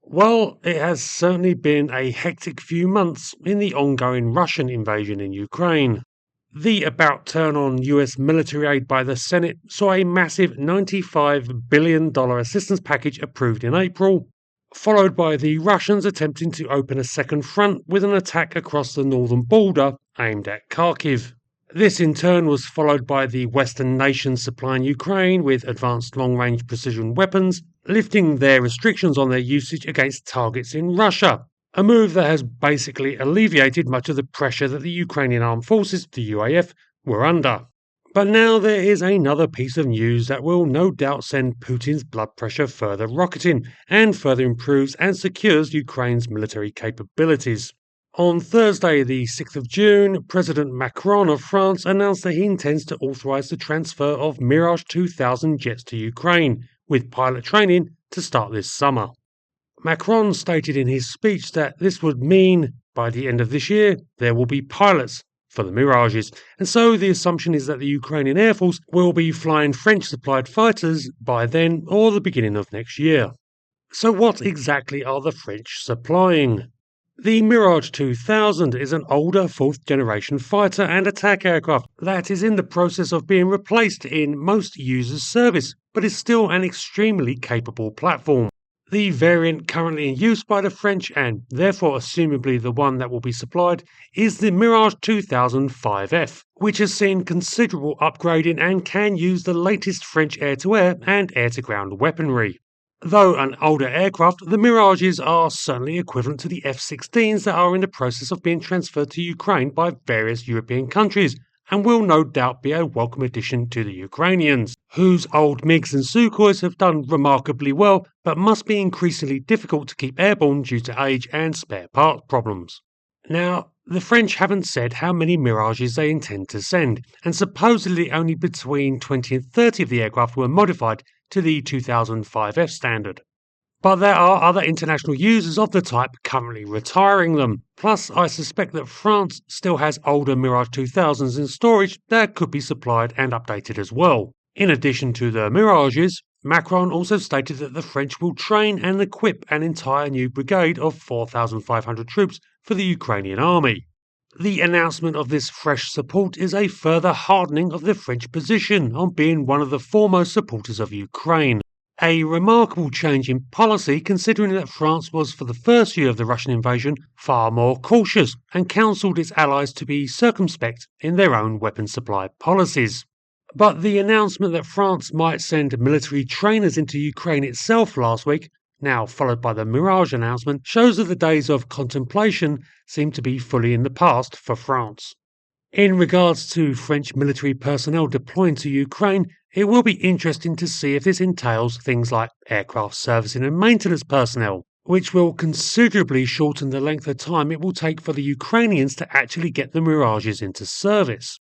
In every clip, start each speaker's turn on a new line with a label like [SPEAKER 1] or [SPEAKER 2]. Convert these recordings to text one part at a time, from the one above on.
[SPEAKER 1] Well, it has certainly been a hectic few months in the ongoing Russian invasion in Ukraine. The about turn on US military aid by the Senate saw a massive $95 billion assistance package approved in April, followed by the Russians attempting to open a second front with an attack across the northern border aimed at Kharkiv. This in turn was followed by the Western nations supplying Ukraine with advanced long-range precision weapons, lifting their restrictions on their usage against targets in Russia, a move that has basically alleviated much of the pressure that the Ukrainian armed forces, the UAF, were under. But now there is another piece of news that will no doubt send Putin's blood pressure further rocketing and further improves and secures Ukraine's military capabilities. On Thursday, the 6th of June, President Macron of France announced that he intends to authorise the transfer of Mirage 2000 jets to Ukraine, with pilot training to start this summer. Macron stated in his speech that this would mean, by the end of this year, there will be pilots for the Mirages, and so the assumption is that the Ukrainian Air Force will be flying French-supplied fighters by then or the beginning of next year. So what exactly are the French supplying? The Mirage 2000 is an older fourth-generation fighter and attack aircraft that is in the process of being replaced in most users' service, but is still an extremely capable platform. The variant currently in use by the French, and therefore assumably the one that will be supplied, is the Mirage 2000 5F, which has seen considerable upgrading and can use the latest French air-to-air and air-to-ground weaponry. Though an older aircraft, the Mirages are certainly equivalent to the F-16s that are in the process of being transferred to Ukraine by various European countries, and will no doubt be a welcome addition to the Ukrainians, whose old MiGs and Sukhois have done remarkably well, but must be increasingly difficult to keep airborne due to age and spare part problems. Now, the French haven't said how many Mirages they intend to send, and supposedly only between 20 and 30 of the aircraft were modified to the 2005F standard. But there are other international users of the type currently retiring them. Plus, I suspect that France still has older Mirage 2000s in storage that could be supplied and updated as well. In addition to the Mirages, Macron also stated that the French will train and equip an entire new brigade of 4,500 troops for the Ukrainian army. The announcement of this fresh support is a further hardening of the French position on being one of the foremost supporters of Ukraine. A remarkable change in policy considering that France was for the first year of the Russian invasion far more cautious and counselled its allies to be circumspect in their own weapons supply policies. But the announcement that France might send military trainers into Ukraine itself last week, now followed by the Mirage announcement, shows that the days of contemplation seem to be fully in the past for France. In regards to French military personnel deploying to Ukraine, it will be interesting to see if this entails things like aircraft servicing and maintenance personnel, which will considerably shorten the length of time it will take for the Ukrainians to actually get the Mirages into service.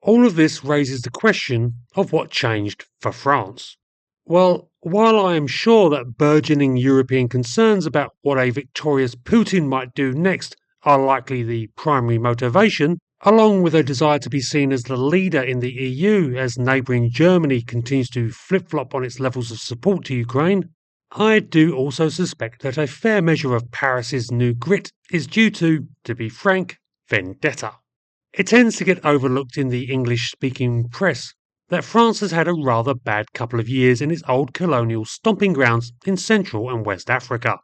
[SPEAKER 1] All of this raises the question of what changed for France. Well, while I am sure that burgeoning European concerns about what a victorious Putin might do next are likely the primary motivation, along with a desire to be seen as the leader in the EU as neighbouring Germany continues to flip-flop on its levels of support to Ukraine, I do also suspect that a fair measure of Paris's new grit is due to be frank, vendetta. It tends to get overlooked in the English-speaking press that France has had a rather bad couple of years in its old colonial stomping grounds in Central and West Africa.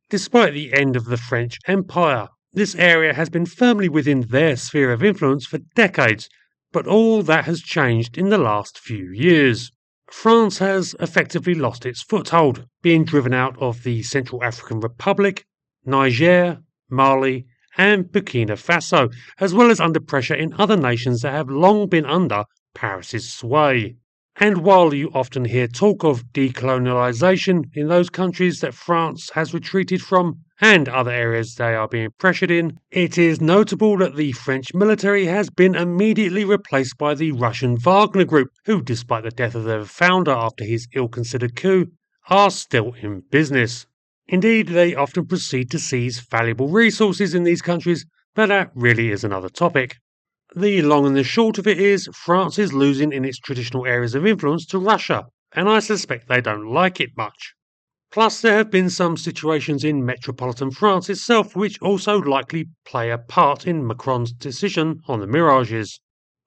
[SPEAKER 1] Despite the end of the French Empire, this area has been firmly within their sphere of influence for decades, but all that has changed in the last few years. France has effectively lost its foothold, being driven out of the Central African Republic, Niger, Mali, and Burkina Faso, as well as under pressure in other nations that have long been under Paris's sway. And while you often hear talk of decolonialisation in those countries that France has retreated from, and other areas they are being pressured in, it is notable that the French military has been immediately replaced by the Russian Wagner Group, who, despite the death of their founder after his ill-considered coup, are still in business. Indeed, they often proceed to seize valuable resources in these countries, but that really is another topic. The long and the short of it is, France is losing in its traditional areas of influence to Russia, and I suspect they don't like it much. Plus, there have been some situations in metropolitan France itself which also likely play a part in Macron's decision on the Mirages.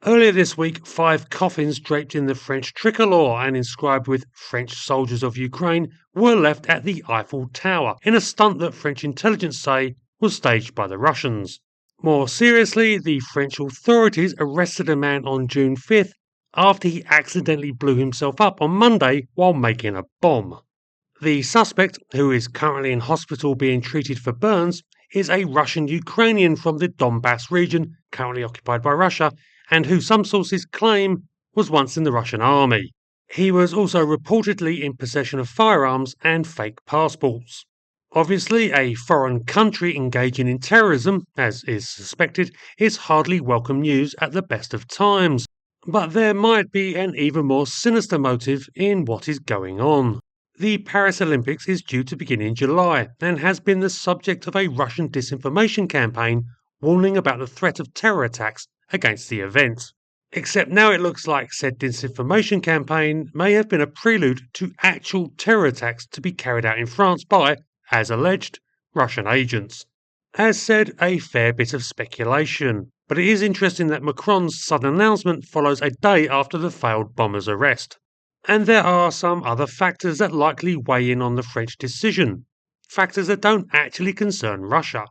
[SPEAKER 1] Earlier this week, 5 coffins draped in the French tricolour and inscribed with French soldiers of Ukraine were left at the Eiffel Tower in a stunt that French intelligence say was staged by the Russians. More seriously, the French authorities arrested a man on June 5th after he accidentally blew himself up on Monday while making a bomb. The suspect, who is currently in hospital being treated for burns, is a Russian Ukrainian from the Donbass region, currently occupied by Russia, and who some sources claim was once in the Russian army. He was also reportedly in possession of firearms and fake passports. Obviously, a foreign country engaging in terrorism, as is suspected, is hardly welcome news at the best of times. But there might be an even more sinister motive in what is going on. The Paris Olympics is due to begin in July and has been the subject of a Russian disinformation campaign warning about the threat of terror attacks against the event. Except now it looks like said disinformation campaign may have been a prelude to actual terror attacks to be carried out in France by, as alleged, Russian agents. As said, a fair bit of speculation, but it is interesting that Macron's sudden announcement follows a day after the failed bomber's arrest. And there are some other factors that likely weigh in on the French decision, factors that don't actually concern Russia.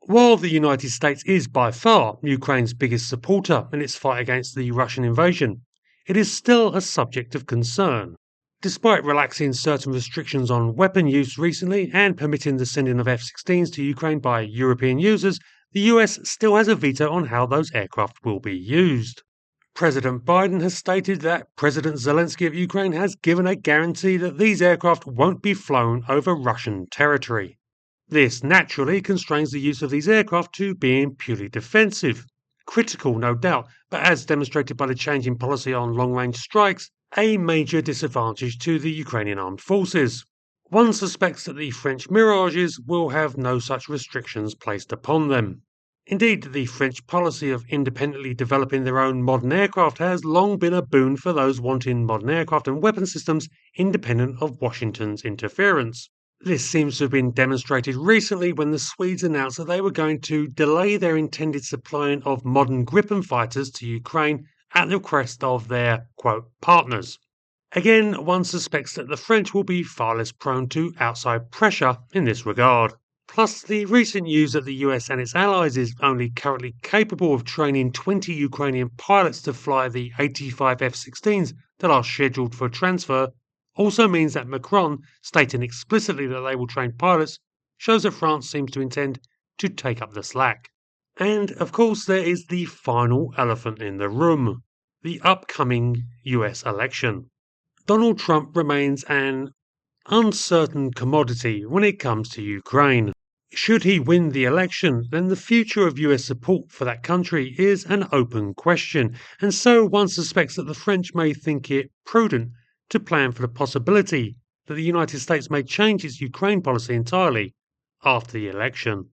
[SPEAKER 1] While the United States is by far Ukraine's biggest supporter in its fight against the Russian invasion, it is still a subject of concern. Despite relaxing certain restrictions on weapon use recently and permitting the sending of F-16s to Ukraine by European users, the US still has a veto on how those aircraft will be used. President Biden has stated that President Zelensky of Ukraine has given a guarantee that these aircraft won't be flown over Russian territory. This naturally constrains the use of these aircraft to being purely defensive. Critical, no doubt, but as demonstrated by the change in policy on long-range strikes, a major disadvantage to the Ukrainian armed forces. One suspects that the French Mirages will have no such restrictions placed upon them. Indeed, the French policy of independently developing their own modern aircraft has long been a boon for those wanting modern aircraft and weapon systems independent of Washington's interference. This seems to have been demonstrated recently when the Swedes announced that they were going to delay their intended supplying of modern Gripen fighters to Ukraine at the request of their, quote, partners. Again, one suspects that the French will be far less prone to outside pressure in this regard. Plus, the recent news that the US and its allies is only currently capable of training 20 Ukrainian pilots to fly the 85 F-16s that are scheduled for transfer also means that Macron, stating explicitly that they will train pilots, shows that France seems to intend to take up the slack. And, of course, there is the final elephant in the room, the upcoming US election. Donald Trump remains an uncertain commodity when it comes to Ukraine. Should he win the election, then the future of US support for that country is an open question, and so one suspects that the French may think it prudent to plan for the possibility that the United States may change its Ukraine policy entirely after the election.